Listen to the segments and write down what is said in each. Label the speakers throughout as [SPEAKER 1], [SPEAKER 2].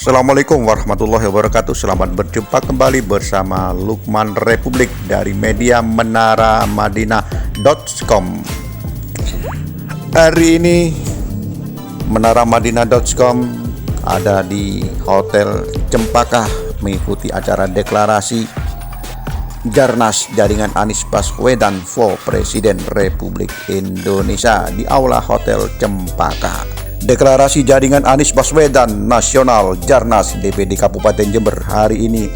[SPEAKER 1] Assalamualaikum warahmatullahi wabarakatuh. Selamat berjumpa kembali bersama Lukman Republik dari media menaramadinah.com. Hari ini menaramadinah.com ada di Hotel Cempaka mengikuti acara deklarasi Jarnas Jaringan Anies Baswedan for Presiden Republik Indonesia di Aula Hotel Cempaka. Deklarasi Jaringan Anies Baswedan Nasional Jarnas DPD Kabupaten Jember hari ini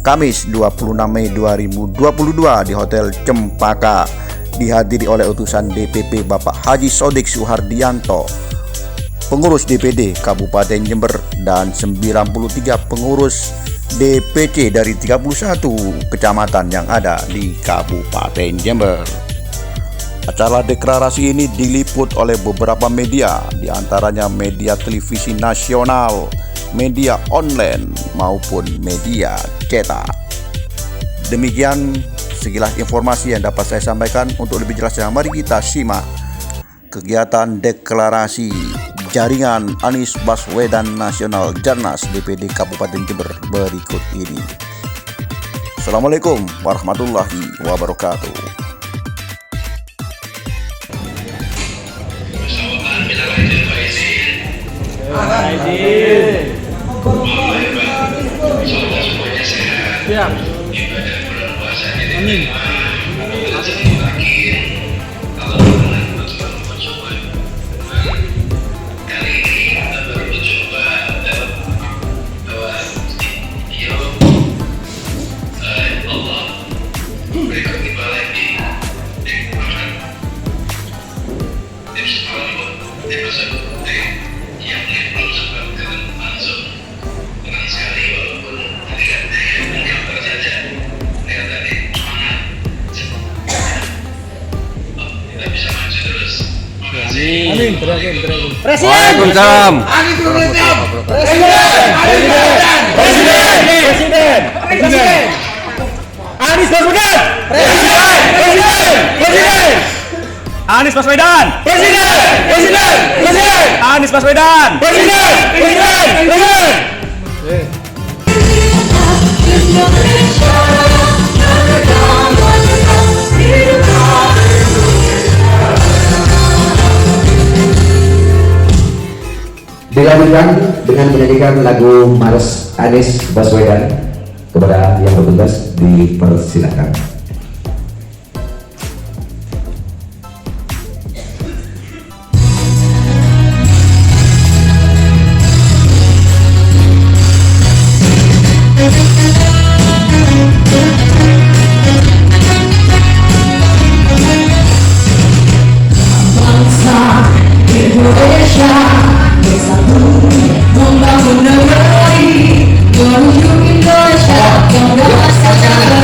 [SPEAKER 1] Kamis 26 Mei 2022 di Hotel Cempaka dihadiri oleh utusan DPP Bapak Haji Sodik Suhardianto, pengurus DPD Kabupaten Jember, dan 93 pengurus DPC dari 31 kecamatan yang ada di Kabupaten Jember. Acara deklarasi ini diliput oleh beberapa media, diantaranya media televisi nasional, media online, maupun media cetak. Demikian sekilas informasi yang dapat saya sampaikan. Untuk lebih jelasnya, mari kita simak kegiatan deklarasi Jaringan Anies Baswedan Nasional Jarnas DPD Kabupaten Jember berikut ini. Assalamualaikum warahmatullahi wabarakatuh.
[SPEAKER 2] Siap. Amin. Amin. Presiden.
[SPEAKER 3] Waalaikumsalam.
[SPEAKER 2] Presiden. Anies Baswedan. Presiden. Anies Baswedan. Presiden. Anies Baswedan. Presiden.
[SPEAKER 4] Dilanjutkan dengan menyanyikan lagu Mars Anies Baswedan. Kepada yang bertugas dipersilakan.
[SPEAKER 5] Bangsa Indonesia bersatu membangun negeri menuju Indonesia yang damai sejahtera.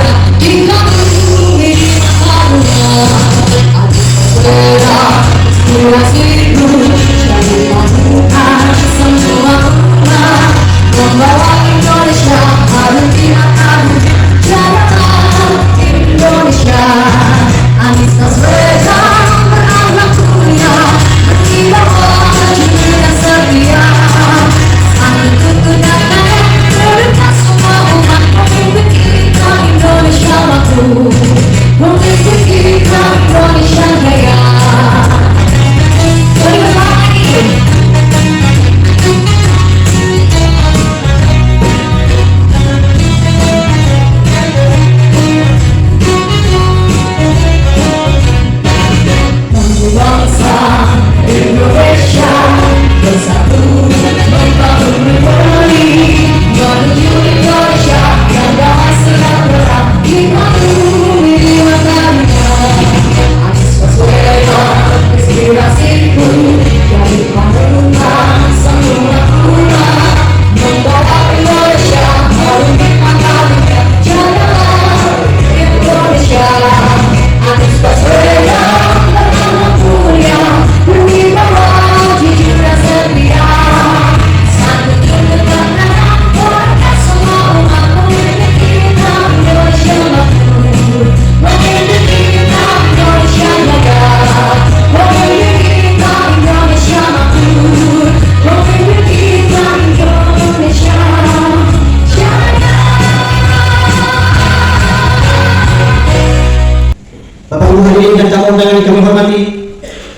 [SPEAKER 3] dan tamu undangan yang kami hormati,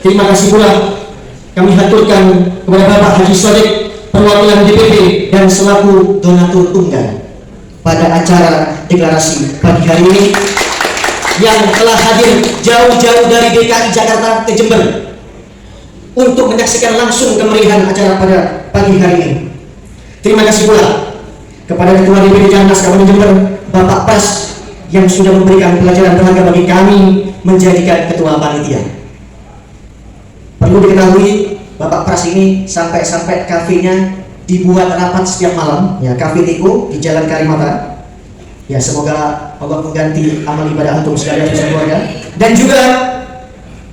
[SPEAKER 3] terima kasih pula kami haturkan kepada Bapak Haji Sodik, perwakilan DPP dan selaku donatur tunggal pada acara deklarasi pagi hari ini yang telah hadir jauh-jauh dari DKI Jakarta ke Jember untuk menyaksikan langsung kemeriahan acara pada pagi hari ini. Terima kasih pula kepada Ketua DPD Jarnas Kabupaten Jember, Bapak Pras, yang sudah memberikan pelajaran berharga bagi kami menjadikan ketua panitia. Perlu diketahui, Bapak Pras ini sampai kafenya dibuat rapat setiap malam, ya, Kafe Tiko di Jalan Karimata. Ya, semoga Allah mengganti amal ibadah antum sekalian bersama keluarga. Dan juga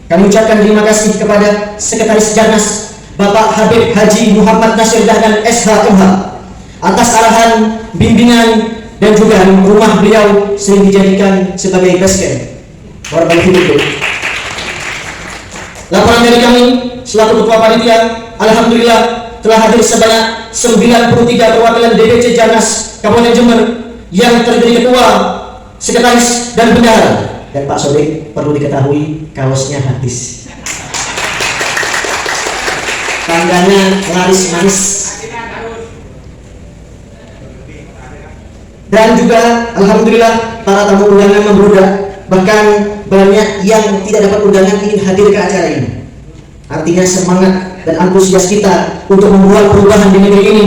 [SPEAKER 3] kami ucapkan terima kasih kepada Sekretaris Jarnas Bapak Habib Haji Muhammad Nasir Dahlan SHMH atas arahan, bimbingan, dan juga rumah beliau sering dijadikan sebagai base camp. Warahmatullahi wabarakatuh. Laporan dari kami selaku ketua panitia, alhamdulillah telah hadir sebanyak 93 perwakilan DPC Jarnas Kabupaten Jember yang terdiri ketua, sekretaris, dan bendahara. Dan Pak Sodik perlu diketahui kaosnya habis. Tandanya laris manis. Dan juga alhamdulillah para tamu undangan membludak, bahkan banyak yang tidak dapat undangan ingin hadir ke acara ini. Artinya semangat dan antusias kita untuk membuat perubahan di negeri ini,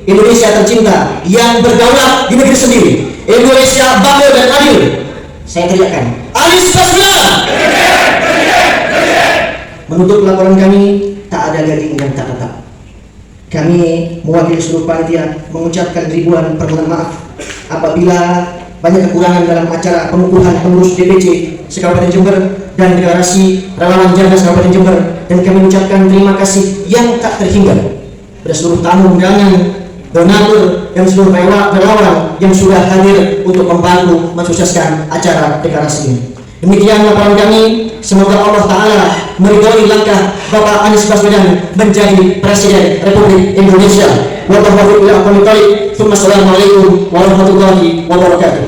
[SPEAKER 3] Indonesia tercinta yang berdaulat di negeri sendiri, Indonesia bangga dan adil. Saya teriakkan, Anies Baswedan. Menutup laporan kami, tak ada gading dan tak tetap. Kami mewakili seluruh panitia mengucapkan ribuan permohonan maaf apabila banyak kekurangan dalam acara pengukuhan pengurus DPC se-Kabupaten Jember dan deklarasi relawan Jarnas Kabupaten Jember, dan kami mengucapkan terima kasih yang tak terhingga pada seluruh tamu undangan, donatur, dan seluruh relawan yang sudah hadir untuk membantu mensukseskan acara deklarasi ini. Demikian laporan kami. Semoga Allah Ta'ala meridhoi langkah Bapak Anies Baswedan menjadi Presiden Republik Indonesia. Wassalamualaikum warahmatullahi wabarakatuh.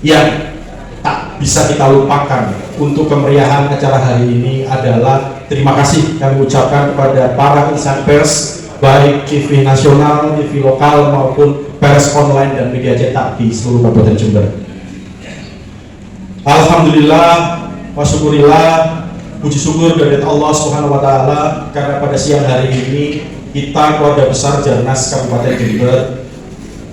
[SPEAKER 6] Yang tak bisa kita lupakan untuk kemeriahan acara hari ini adalah terima kasih kami ucapkan kepada para insan pers, baik TV nasional, TV lokal maupun pers online dan media cetak di seluruh Kabupaten Jember. Alhamdulillah, wasyukurillah, puji syukur kehadirat Allah Subhanahu wa taala karena pada siang hari ini kita keluarga besar Jarnas Kabupaten Jember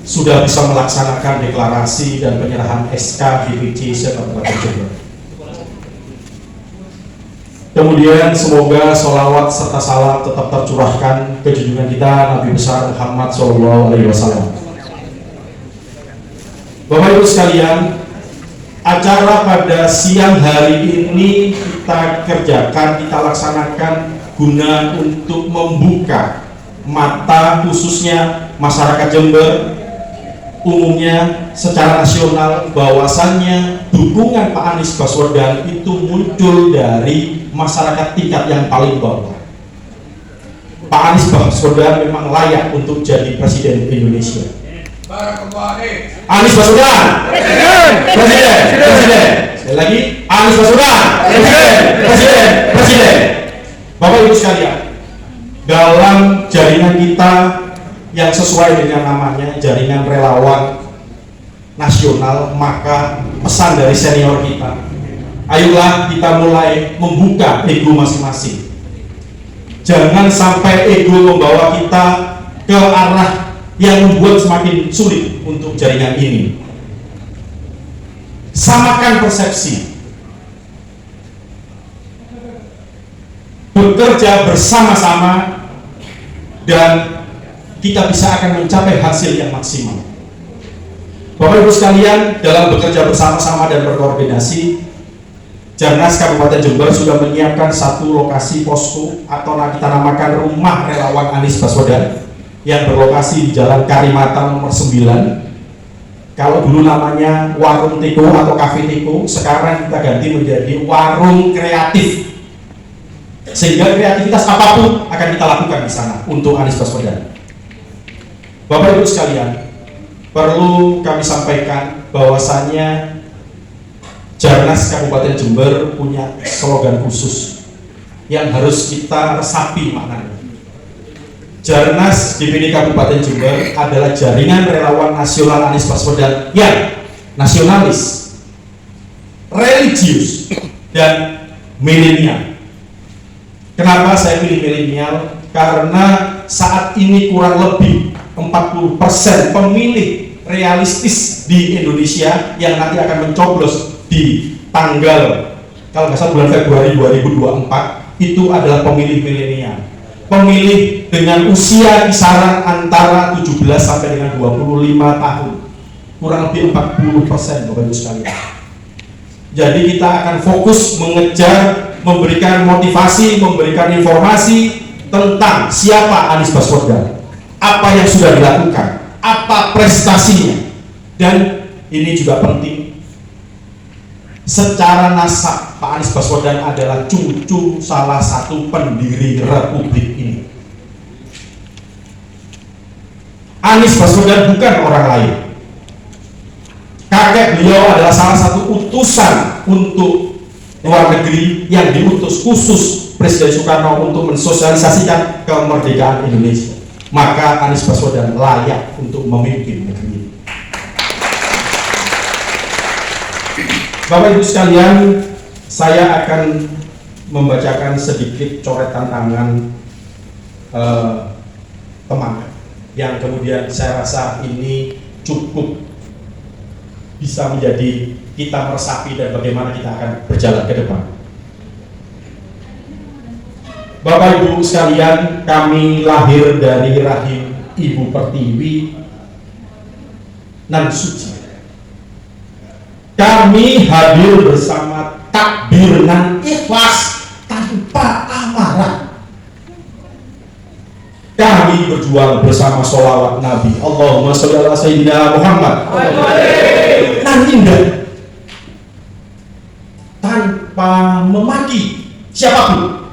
[SPEAKER 6] sudah bisa melaksanakan deklarasi dan penyerahan SK DPC se-Kabupaten Jember. Kemudian semoga sholawat serta salam tetap tercurahkan ke junjungan kita Nabi besar Muhammad SAW. Bapak Ibu sekalian, acara pada siang hari ini kita kerjakan, kita laksanakan guna untuk membuka mata khususnya masyarakat Jember umumnya secara nasional bahwasannya dukungan Pak Anies Baswedan itu muncul dari masyarakat tingkat yang paling bawah. Pak Anies Baswedan memang layak untuk jadi Presiden Indonesia. Anies Baswedan Presiden. Sekali lagi, Anies Baswedan Presiden. Bapak Ibu sekalian, dalam jaringan kita yang sesuai dengan namanya jaringan relawan nasional, maka pesan dari senior kita, ayolah kita mulai membuka ego masing-masing. Jangan sampai ego membawa kita ke arah yang membuat semakin sulit untuk jaringan ini. Samakan persepsi, bekerja bersama-sama, dan kita bisa akan mencapai hasil yang maksimal. Bapak Ibu sekalian, dalam bekerja bersama-sama dan berkoordinasi, Jarnas Kabupaten Jember sudah menyiapkan satu lokasi posko atau kita namakan Rumah Relawan Anies Baswedan yang berlokasi di Jalan Karimata nomor 9. Kalau dulu namanya Warung Tiko atau Kafe Tiko, sekarang kita ganti menjadi Warung Kreatif. Sehingga kreativitas apapun akan kita lakukan di sana untuk Anies Baswedan. Bapak Ibu sekalian, perlu kami sampaikan bahwasannya Jarnas Kabupaten Jember punya slogan khusus yang harus kita resapi maknanya. Jarnas DPD Kabupaten Jember adalah jaringan relawan nasional Anies Baswedan yang nasionalis, religius, dan milenial. Kenapa saya pilih milenial? Karena saat ini kurang lebih 40% pemilih realistis di Indonesia yang nanti akan mencoblos di tanggal, kalau nggak salah bulan Februari 2024, itu adalah pemilih milenial, pemilih dengan usia kisaran antara 17 sampai dengan 25 tahun, kurang lebih 40% Bapak Ibu sekalian. Jadi kita akan fokus mengejar, memberikan motivasi, memberikan informasi tentang siapa Anies Baswedan, apa yang sudah dilakukan, apa prestasinya, dan ini juga penting, secara nasab Pak Anies Baswedan adalah cucu salah satu pendiri Republik ini. Anies Baswedan bukan orang lain. Kakek beliau adalah salah satu utusan untuk luar negeri yang diutus khusus Presiden Soekarno untuk mensosialisasikan kemerdekaan Indonesia. Maka Anies Baswedan layak untuk memimpin negeri ini. Bapak Ibu sekalian, saya akan membacakan sedikit coretan tangan teman yang kemudian saya rasa ini cukup bisa menjadi kita meresapi dan bagaimana kita akan berjalan ke depan. Bapak Ibu sekalian, kami lahir dari rahim Ibu Pertiwi nan suci. Kami hadir bersama takbir nan ikhlas tanpa amarah. Kami berjuang bersama sholawat Nabi Allahumma sholli ala sayyidina Muhammad nan indah, tanpa memaki siapapun,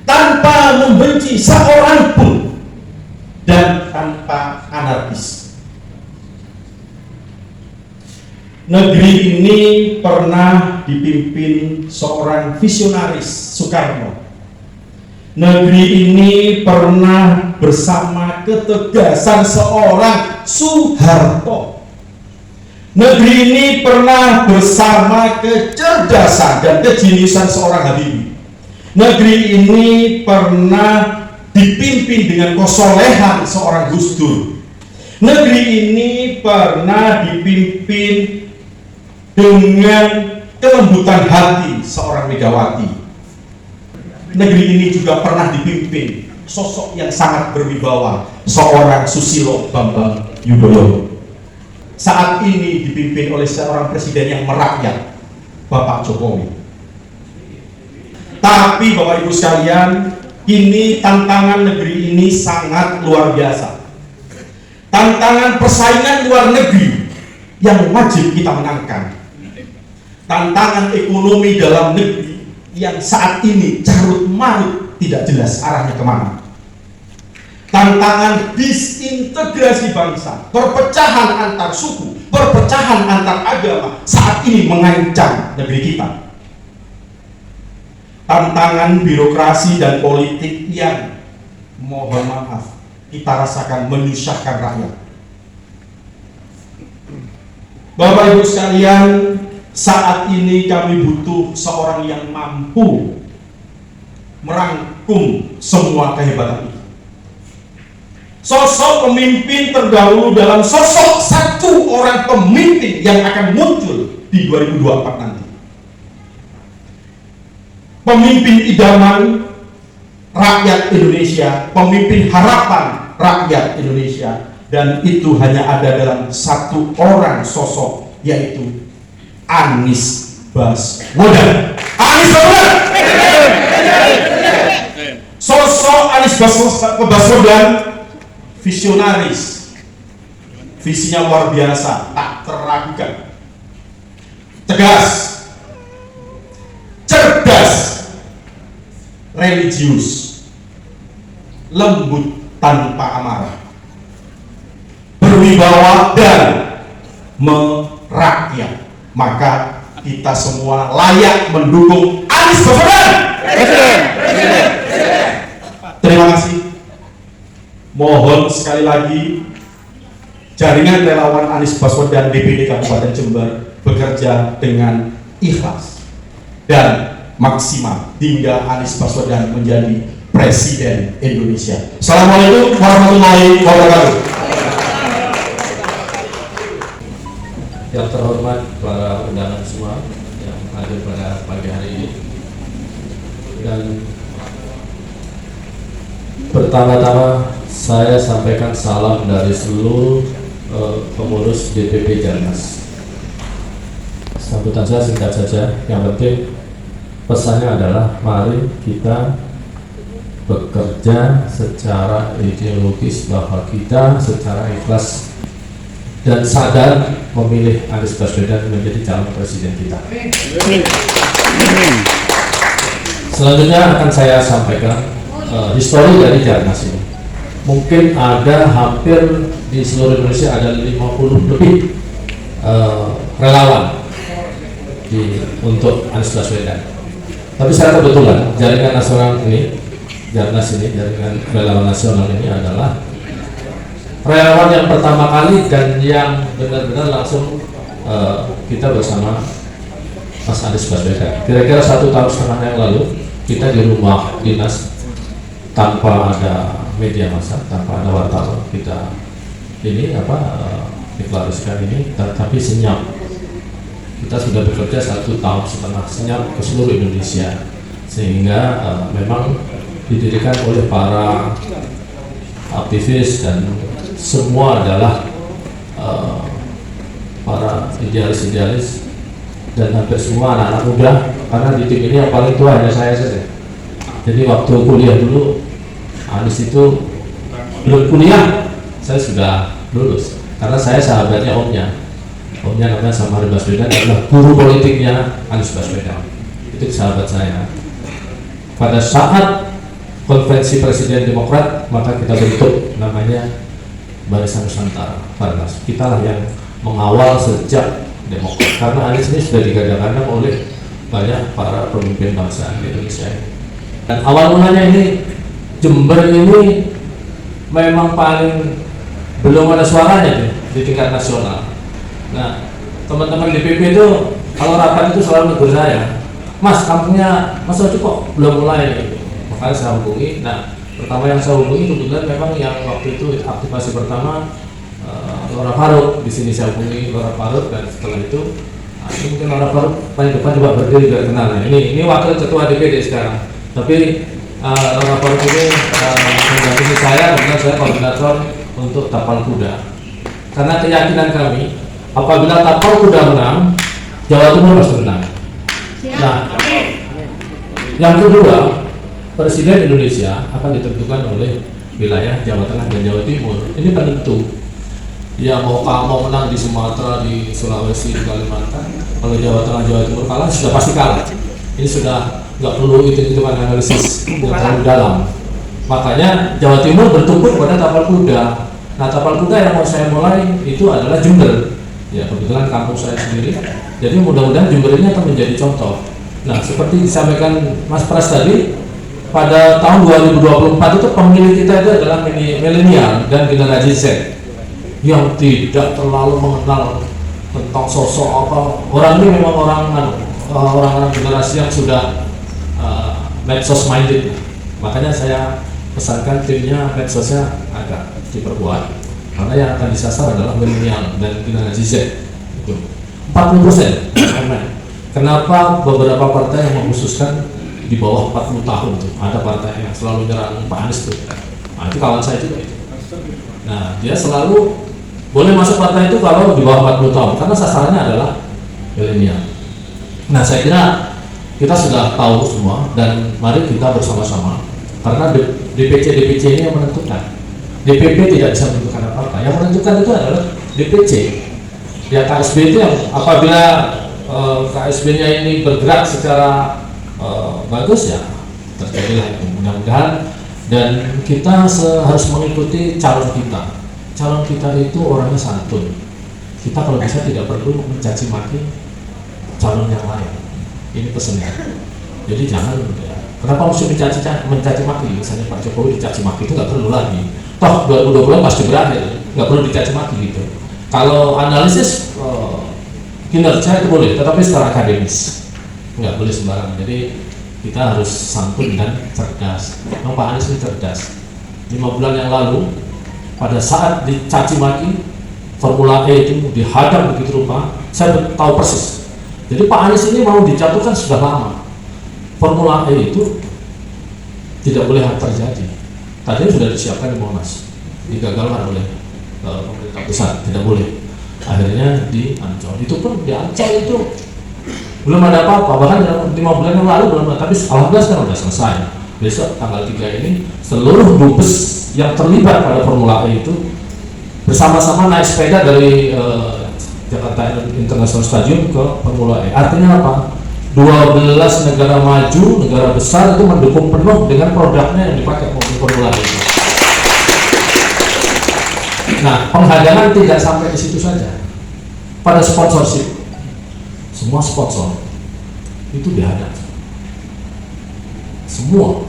[SPEAKER 6] tanpa membenci seorang pun, dan tanpa anarkis. Negeri ini pernah dipimpin seorang visionaris, Soekarno. Negeri ini pernah bersama ketegasan seorang Soeharto. Negeri ini pernah bersama kecerdasan dan kejeniusan seorang Habibie. Negeri ini pernah dipimpin dengan kesolehan seorang Gus Dur. Negeri ini pernah dipimpin dengan kelembutan hati seorang Megawati. Negeri ini juga pernah dipimpin sosok yang sangat berwibawa, seorang Susilo Bambang Yudhoyono. Saat ini dipimpin oleh seorang presiden yang merakyat, Bapak Jokowi. Tapi Bapak Ibu sekalian, kini tantangan negeri ini sangat luar biasa. Tantangan persaingan luar negeri yang wajib kita menangkan. Tantangan ekonomi dalam negeri yang saat ini carut marut, tidak jelas arahnya kemana. Tantangan disintegrasi bangsa, perpecahan antar suku, perpecahan antar agama saat ini mengancam negeri kita. Tantangan birokrasi dan politik yang, mohon maaf, kita rasakan menyusahkan rakyat. Bapak Ibu sekalian, saat ini kami butuh seorang yang mampu merangkum semua kehebatan itu. Sosok pemimpin terdahulu dalam sosok satu orang pemimpin yang akan muncul di 2024 nanti. Pemimpin idaman rakyat Indonesia, pemimpin harapan rakyat Indonesia, dan itu hanya ada dalam satu orang sosok, yaitu Anies Baswedan. Anies Baswedan. Sosok Anies Baswedan visionaris, visinya luar biasa, tak teragukan, tegas, cerdas, religius, lembut tanpa amarah, berwibawa dan merakyat. maka kita semua layak mendukung Anies Baswedan. Terima kasih. Mohon sekali lagi jaringan relawan Anies Baswedan DPD Kabupaten Jember bekerja dengan ikhlas dan maksimal hingga Anies Baswedan menjadi Presiden Indonesia. Assalamualaikum warahmatullahi wabarakatuh.
[SPEAKER 7] Yang terhormat para undangan semua yang hadir pada pagi hari ini, dan pertama-tama saya sampaikan salam dari seluruh pengurus DPP Jarnas. Sambutan saya singkat saja, yang penting pesannya adalah mari kita bekerja secara ideologis bahwa kita secara ikhlas dan sadar memilih Anies Baswedan menjadi calon presiden kita. Selanjutnya akan saya sampaikan histori dari Jarnas ini. Mungkin ada hampir di seluruh Indonesia ada 50 lebih relawan untuk Anies Baswedan. Tapi secara kebetulan jaringan nasional ini, Jarnas ini, jaringan relawan nasional ini adalah relawan yang pertama kali dan yang benar-benar langsung kita bersama Mas Anies Baswedan. Kira-kira 1,5 tahun yang lalu kita di rumah dinas tanpa ada media massa, tanpa ada wartawan, kita ini deklarasikan ini, tapi senyap. Kita sudah bekerja 1,5 tahun senyap ke seluruh Indonesia, sehingga memang didirikan oleh para aktivis dan semua adalah para idealis-idealis dan hampir semua anak-anak muda, karena di tim ini yang paling tua hanya saya saja. Jadi waktu kuliah dulu Anies itu belum kuliah, saya sudah lulus karena saya sahabatnya omnya namanya Samari Baswedan, adalah guru politiknya Anies Baswedan, itu sahabat saya. Pada saat konvensi Presiden Demokrat, maka kita bentuk namanya Barisan Nusantara, Barnas. Kita lah yang mengawal sejak Demokrat, karena Anies ini sudah digadang-gadang oleh banyak para pemimpin bangsa di Indonesia. Dan awal mulanya ini Jember ini memang paling belum ada suaranya di tingkat nasional. Nah, teman-teman DPP itu kalau rapat itu selalu negur saya, Mas, kampungnya Mas Ojo kok belum mulai? Makanya saya hubungi. Nah, pertama yang saya hubungi kebetulan memang yang waktu itu aktivasi pertama Laura Faruk. Di sini saya hubungi Laura Faruk, dan setelah itu ini mungkin Laura Faruk paling depan coba berdiri biar kenal. Nah, ini wakil ketua DPD sekarang. Tapi Laura Faruk ini mendampingi saya, kemudian saya koordinator untuk tapal kuda. Karena keyakinan kami, apabila tapal kuda menang, Jawa Timur pasti menang. Nah, yang kedua, Presiden Indonesia akan ditentukan oleh wilayah Jawa Tengah dan Jawa Timur. Ini penentu. Ya mau menang di Sumatera, di Sulawesi, di Kalimantan, kalau Jawa Tengah, Jawa Timur kalah, sudah pasti kalah. Ini sudah nggak perlu hitung-hitungan analisis yang terlalu dalam. Makanya Jawa Timur bertumpu pada tapal kuda. Nah, tapal kuda yang mau saya mulai itu adalah Jember. Ya, kebetulan kampung saya sendiri. Jadi mudah-mudahan Jember ini akan menjadi contoh. Nah, seperti disampaikan Mas Pras tadi, pada tahun 2024 itu pemilih kita itu adalah milenial dan generasi Z yang tidak terlalu mengenal tentang sosok apa. Orang ini memang orang-orang generasi yang sudah medsos minded. Makanya saya pesankan timnya medsosnya agak diperkuat, karena yang akan disasar adalah milenial dan generasi Z. Itu 40%. Kenapa beberapa partai yang mengkhususkan di bawah 40 tahun tuh? Ada partai yang selalu nyerang Pak Anies tuh. Nah, itu kawan saya juga itu. Nah, dia selalu boleh masuk partai itu kalau di bawah 40 tahun, karena sasarannya adalah milenial. Nah, saya kira kita sudah tahu semua, dan mari kita bersama-sama, karena DPC ini yang menentukan. DPP tidak bisa menentukan apa-apa. Yang menentukan itu adalah DPC. Ya, KSB itu yang apabila KSB-nya ini bergerak secara bagus, ya terjadilah itu, mudah-mudahan. Dan kita harus mengikuti calon kita. Calon kita itu orangnya santun. Kita kalau bisa tidak perlu mencaci maki calon yang lain. Ini pesannya. Jadi jangan ya, kenapa mesti mencaci maki? Misalnya Pak Jokowi dicaci maki itu nggak perlu lagi. Toh 2020 pasti berakhir, nggak perlu dicaci maki gitu. Kalau analisis kinerja itu boleh, tetapi secara akademis nggak boleh sembarangan. Jadi kita harus santun dan cerdas. Memang Pak Anies ini cerdas. 5 bulan yang lalu, pada saat dicaci maki, Formula E itu dihadang begitu rupa, saya tahu persis. Jadi Pak Anies ini mau dijatuhkan sudah lama. Formula E itu tidak boleh terjadi. Tadinya sudah disiapkan di Monas, digagalkan oleh pemerintah pusat, tidak boleh. Akhirnya di Ancol, itu pun di Ancol itu belum ada apa-apa, bahkan 5 bulan yang lalu belum ada, tapi alhamdulillah sekarang sudah selesai. Besok tanggal 3 ini seluruh dubes yang terlibat pada Formula E itu bersama-sama naik sepeda dari Jakarta International Stadium ke Formula E. Artinya apa? 12 negara maju, negara besar itu mendukung penuh dengan produknya yang dipakai mobil Formula E itu. Nah, penghadangan tidak sampai di situ saja. Pada sponsorship, semua sponsor itu dihadang. Semua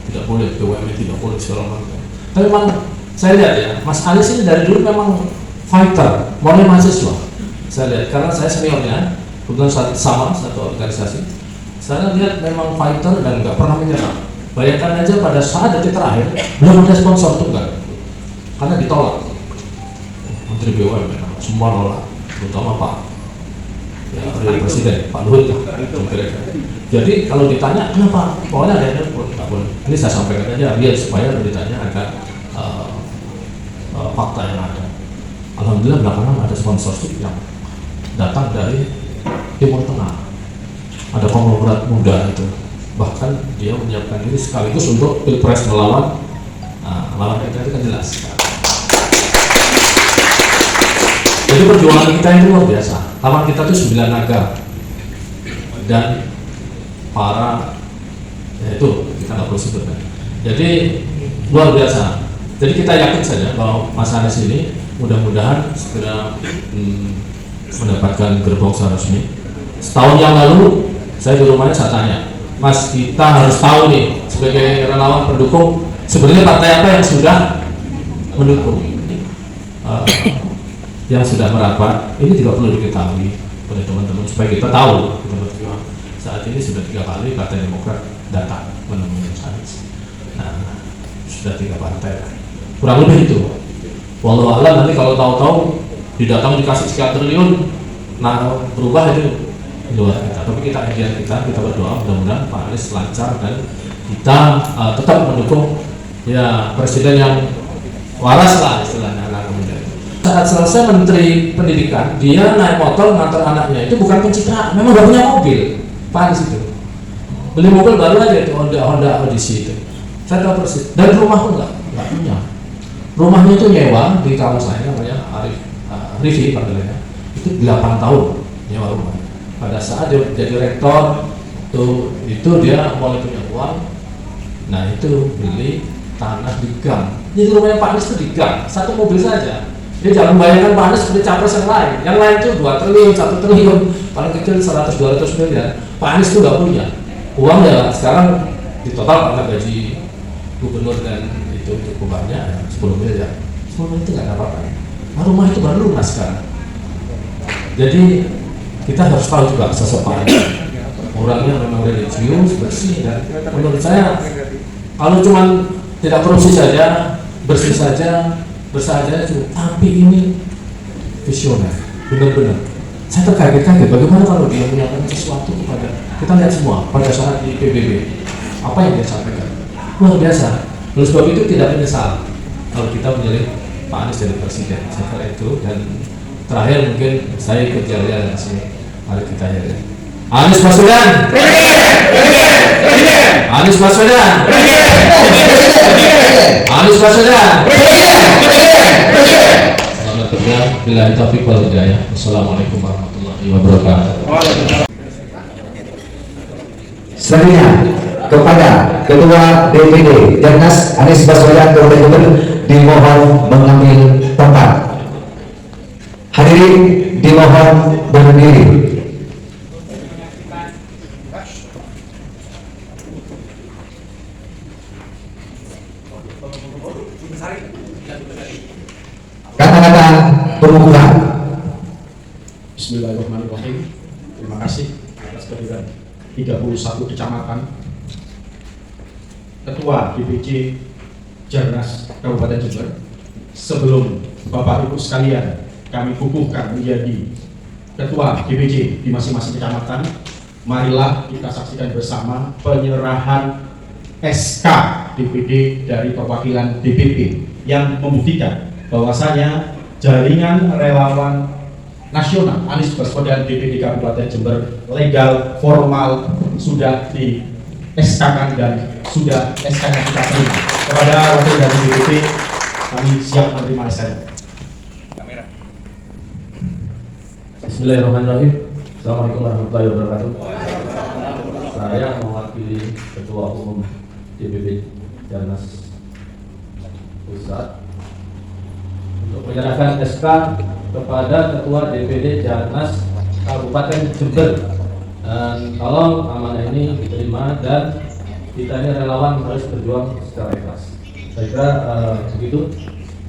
[SPEAKER 7] tidak boleh, BUMN tidak boleh segala macam. Tapi memang saya lihat ya, Mas Anies ini dari dulu memang fighter, mulai mahasiswa. Saya lihat karena saya seniornya, kebetulan sama satu organisasi. Saya lihat memang fighter dan nggak pernah menyerah. Bayangkan aja pada saat detik terakhir belum ada sponsor tunggal, karena ditolak. Menteri BUMN semua nolak, terutama Pak Presiden, Pak Luhut lah. Jadi kalau ditanya kenapa, pokoknya ada nggak boleh. Ini saya sampaikan aja biar supaya ditanya agak fakta yang ada. Alhamdulillah belakangan ada sponsorship yang datang dari Timur Tengah. Ada konglomerat muda itu, bahkan dia menyiapkan diri sekaligus untuk pilpres melawan lawan kita itu kan jelas. Jadi perjuangan kita itu luar biasa. Lawan kita itu 9 naga dan para itu kita nggak perlu sebutkan. Jadi luar biasa. Jadi kita yakin saja bahwa Mas Anies ini mudah-mudahan segera mendapatkan gerbong secara resmi. Setahun yang lalu saya di rumahnya saya tanya, Mas, kita harus tahu nih sebagai relawan pendukung sebenarnya partai apa yang sudah mendukung, yang sudah merapat. Ini juga perlu diketahui oleh teman-teman supaya kita tahu. Saat ini sudah 3 kali Partai Demokrat datang menemui Mas Anies. Nah, sudah 3 partai, kurang lebih itu. Wallahu a'lam, nanti kalau tahu-tahu didatang dikasih sekian triliun, nah berubah itu luar kita. Tapi kita berdoa mudah-mudahan Pak Anies lancar dan kita tetap mendukung ya presiden yang waras lah istilahnya anak muda. Saat selesai Menteri Pendidikan, dia naik motor ngantar anaknya, itu bukan pencitraan, memang gak punya mobil. Pak Anies itu beli mobil baru aja itu Honda Odyssey itu, saya tahu persis. Dan rumah pun nggak punya. Rumahnya itu nyewa di kawasan saya namanya Rivi panggilannya, itu 8 tahun nyewa rumah. Pada saat dia jadi rektor itu dia mulai punya uang. Nah itu beli tanah di gang. Jadi rumahnya Pak Anies itu di gang, 1 mobil saja. Dia jangan membayangkan Pak Anies seperti capres yang lain. Yang lain itu 2 triliun, 1 triliun, paling kecil 100-200 miliar. Pak Anies itu nggak punya uang ya. Sekarang di total karena gaji gubernur dan itu cukup banyak ya, 10 miliar. 10 miliar itu nggak ada apa-apa. Nah, rumah itu baru lunas sekarang. Jadi kita harus tahu juga sosok Pak Anies. Orangnya memang religius, bersih, dan menurut saya kalau cuma tidak korupsi saja, bersih saja, bersahaja cukup. Tapi ini visioner, benar-benar. Saya terkaget-kaget bagaimana kalau dia menyampaikan sesuatu kepada kita. Lihat semua pada saat di PBB apa yang dia sampaikan luar biasa. Oleh sebab itu tidak menyesal kalau kita memilih Pak Anies jadi presiden. Saya kira itu. Dan terakhir mungkin saya ikut jariah dari sini. Mari kita lihat Anies Baswedan, Anies Baswedan, Anies Baswedan. Selamat kerja. Bila taufiq wal hidayah. Wassalamualaikum warahmatullahi wabarakatuh.
[SPEAKER 4] Selanjutnya kepada Ketua DPD Jarnas Anies Baswedan Kabupaten Jember dimohon mengambil tempat. Hadirin dimohon berdiri. Kata-kata pengukuhan.
[SPEAKER 6] Bismillahirrahmanirrahim. Terima kasih atas kehadiran 31 kecamatan, Ketua DPC Jarnas Kabupaten Jember. Sebelum Bapak Ibu sekalian kami kukuhkan menjadi Ketua DPC di masing-masing kecamatan, marilah kita saksikan bersama penyerahan SK DPD dari perwakilan DPP yang membuktikan bahwasanya jaringan relawan nasional Anies Baswedan DPD Kabupaten Jember legal, formal, sudah di SK-kan dan sudah SK-nya kita terima. Kepada wakil dari DPP, kami siap menerima SK-nya.
[SPEAKER 7] Bismillahirrahmanirrahim. Assalamualaikum warahmatullahi wabarakatuh. Saya mewakili Ketua Umum DPP Jarnas Pusat untuk menyerahkan SK kepada Ketua DPD Jarnas Kabupaten Jember. Dan tolong amanah ini diterima dan kita ini relawan harus berjuang secara ikhlas. Saya kira begitu.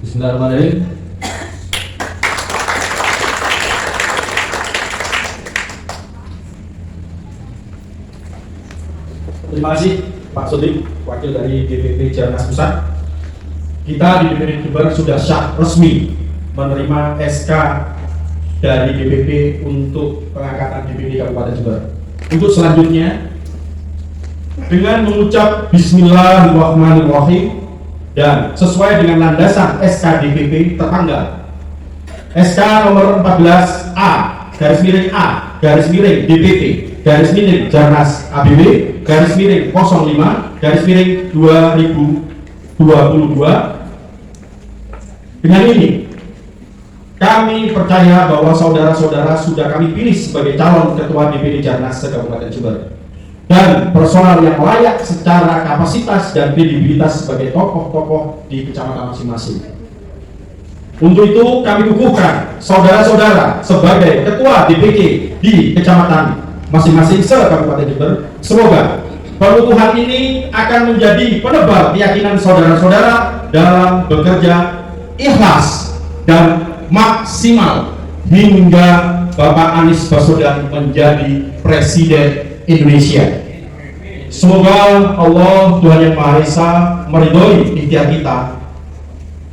[SPEAKER 7] Bismillahirrahmanirrahim.
[SPEAKER 6] Terima kasih Pak Sodik, wakil dari DPP Jarnas Pusat. Kita di DPD Jember sudah sah resmi menerima SK dari DPP untuk pengangkatan DPD Kabupaten Jember. Untuk selanjutnya, dengan mengucap Bismillahirrahmanirrahim dan sesuai dengan landasan SK DPP tertanggal SK nomor 14A garis miring A garis miring DPP garis miring Jarnas ABW garis miring 05 garis miring 2022. Dengan ini kami percaya bahwa saudara-saudara sudah kami pilih sebagai calon ketua DPD Jarnas se-Kabupaten Jember dan personal yang layak secara kapasitas dan kredibilitas sebagai tokoh-tokoh di kecamatan masing-masing. Untuk itu kami kukuhkan saudara-saudara sebagai ketua DPC di kecamatan masing-masing se-Kabupaten Jember. Semoga pengukuhan ini akan menjadi penebar keyakinan saudara-saudara dalam bekerja ikhlas dan maksimal hingga Bapak Anies Baswedan menjadi Presiden Indonesia. Semoga Allah Tuhan Yang Maha Esa meridhoi ikhtiar kita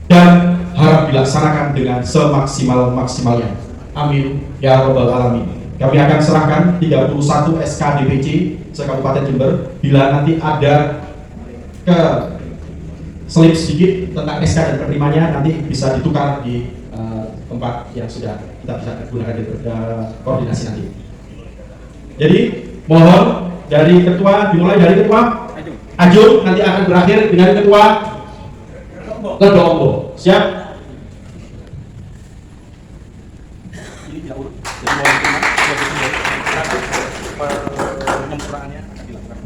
[SPEAKER 6] dan harap dilaksanakan dengan semaksimal-maksimalnya. Amin ya rabbal alamin. Kami akan serahkan 31 SK DPC se-Kabupaten Jember. Bila nanti ada selip sedikit tentang SK dan penerimanya, nanti bisa ditukar di tempat yang sudah kita bisa gunakan di koordinasi nanti. Jadi mohon dari ketua, dimulai dari ketua Ajun, nanti akan berakhir dengan ketua Ledombo. Siap? Ini tidak urut. Penyempurnaannya akan dilakukan.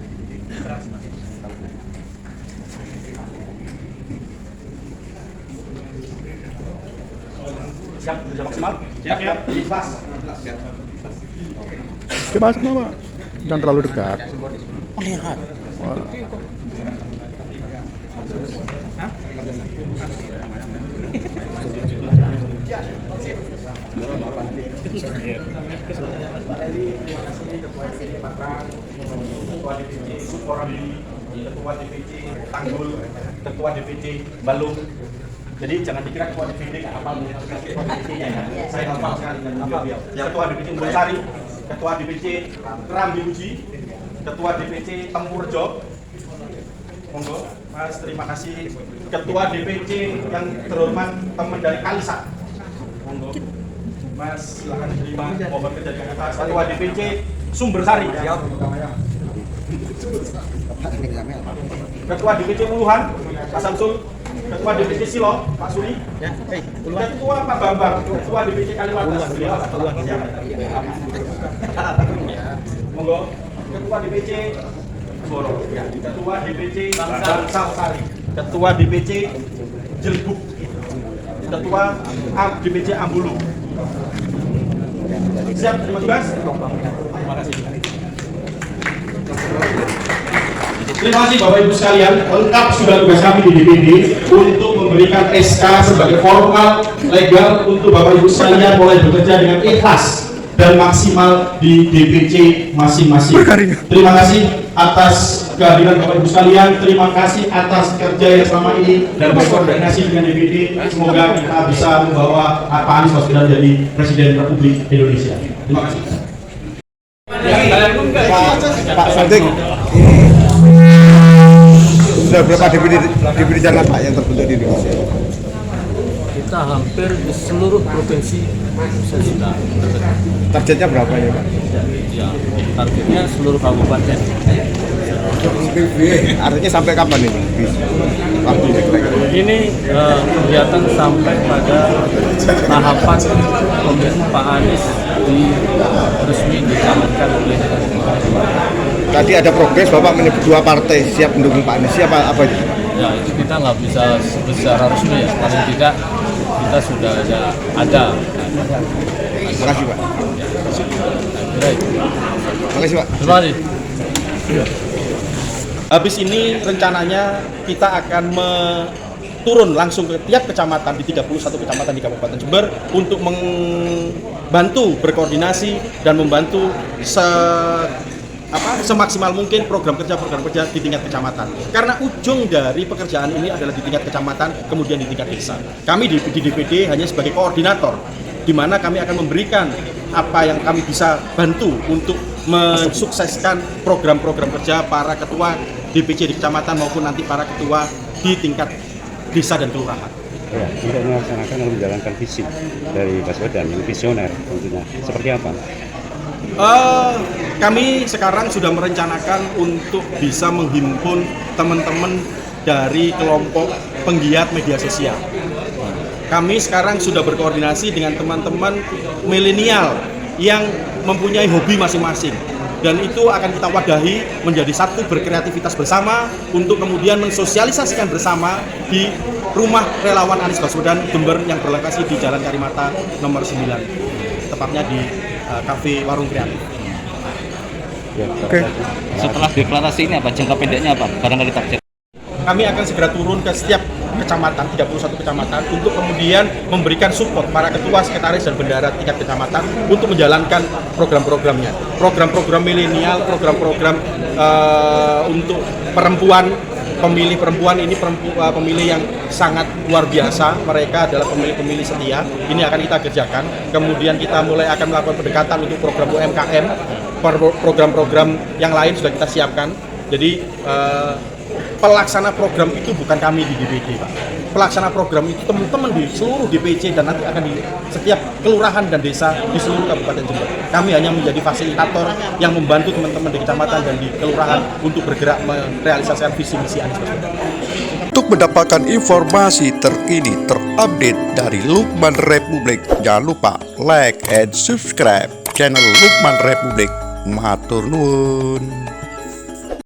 [SPEAKER 6] Siap, sudah maksimal? Siap, siap. Ikhlas.
[SPEAKER 2] Coba semua, Pak. Jangan terlalu dekat.
[SPEAKER 6] Lihat. Ketua DPC Tanggul, Ketua DPC Balung. Jadi jangan dikira ketua DPD nggak hafal ketua DPC-nya ya. Saya hafal sekali dan beliau. Ketua DPC Borsari, Ketua DPC Rambi Uji, Ketua DPC Tempurjo. Monggo, Mas, terima kasih. Ketua DPC yang terhormat teman dari Kalisa. Monggo, Mas, silakan terima. Mohon kejadian atas. Ketua DPC Sumbersari. Ketua DPC Puluhan, Pak Samsul. Ketua DPC Silo, Pak Suli. Ketua Pak Bambang, Ketua DPC Kaliwates. Monggo, Ketua DPC Boro, Ketua DPC Bangsal Sari, Ketua DPC Jelbuk, Ketua DPC Ambulu. Siap, terima kasih. Terima kasih. Terima kasih Bapak Ibu sekalian, lengkap sudah tugas kami di DPD untuk memberikan SK sebagai formal legal untuk Bapak Ibu sekalian mulai bekerja dengan ikhlas dan maksimal di DPC masing-masing. Terima kasih atas kehadiran Bapak Ibu sekalian, terima kasih atas kerja yang selama ini dan berkoordinasi dengan DPD. Semoga kita bisa membawa Pak Anies Baswedan jadi Presiden Republik Indonesia. Terima kasih.
[SPEAKER 2] Pak Sadik, sudah berapa DPD jalan Pak yang terbentuk di Indonesia?
[SPEAKER 7] Kita hampir di seluruh provinsi sudah.
[SPEAKER 2] Targetnya berapa ya Pak?
[SPEAKER 7] Ya, targetnya seluruh kabupaten.
[SPEAKER 2] Artinya sampai kapan ini? Waktunya kira-kira.
[SPEAKER 7] Ini kegiatan sampai pada tahapan pemilihan Pak Anies resmi ditamatkan oleh
[SPEAKER 2] Tadi ada progres Bapak menyebut 2 partai siap mendukung Pak Anies. Siapa apa itu?
[SPEAKER 7] ya itu kita nggak bisa sebut secara resmi ya, paling tidak kita sudah ada.
[SPEAKER 2] Terima kasih Pak.
[SPEAKER 7] Baik.
[SPEAKER 2] Terima kasih Pak.
[SPEAKER 7] Terima kasih.
[SPEAKER 6] Habis ini rencananya kita akan turun langsung ke tiap kecamatan di 31 kecamatan di Kabupaten Jember untuk membantu berkoordinasi dan membantu semaksimal mungkin program kerja di tingkat kecamatan. Karena ujung dari pekerjaan ini adalah di tingkat kecamatan, kemudian di tingkat desa. Kami di DPD hanya sebagai koordinator, di mana kami akan memberikan apa yang kami bisa bantu untuk mensukseskan program-program kerja para ketua DPC di kecamatan maupun nanti para ketua di tingkat desa dan kelurahan.
[SPEAKER 8] Ya, untuk melaksanakan dan menjalankan visi dari Baswedan yang visioner tentunya. Seperti apa?
[SPEAKER 6] Kami sekarang sudah merencanakan untuk bisa menghimpun teman-teman dari kelompok penggiat media sosial. Kami sekarang sudah berkoordinasi dengan teman-teman milenial yang mempunyai hobi masing-masing. Dan itu akan kita wadahi menjadi satu berkreativitas bersama untuk kemudian mensosialisasikan bersama di rumah relawan Anies Baswedan Jember yang berlokasi di Jalan Karimata nomor 9, tepatnya di Cafe Warung Kreatif.
[SPEAKER 2] Oke.
[SPEAKER 9] Setelah deklarasi ini apa jangka pendeknya apa? Barangkali target.
[SPEAKER 6] Kami akan segera turun ke setiap kecamatan, 31 kecamatan, untuk kemudian memberikan support para ketua, sekretaris, dan bendahara tingkat kecamatan untuk menjalankan program-programnya. Program-program milenial, program-program untuk perempuan, pemilih perempuan ini pemilih yang sangat luar biasa. Mereka adalah pemilih-pemilih setia. Ini akan kita kerjakan. Kemudian kita mulai akan melakukan pendekatan untuk program UMKM, program-program yang lain sudah kita siapkan. Jadi pelaksana program itu bukan kami di DPD, Pak. Pelaksana program itu teman-teman di seluruh DPC dan nanti akan di setiap kelurahan dan desa di seluruh Kabupaten Jember. Kami hanya menjadi fasilitator yang membantu teman-teman di kecamatan dan di kelurahan untuk bergerak merealisasikan visi misi Anies Baswedan.
[SPEAKER 1] Untuk mendapatkan informasi terkini terupdate dari Lukman Republik, jangan lupa like and subscribe channel Lukman Republik. Matur nuwun.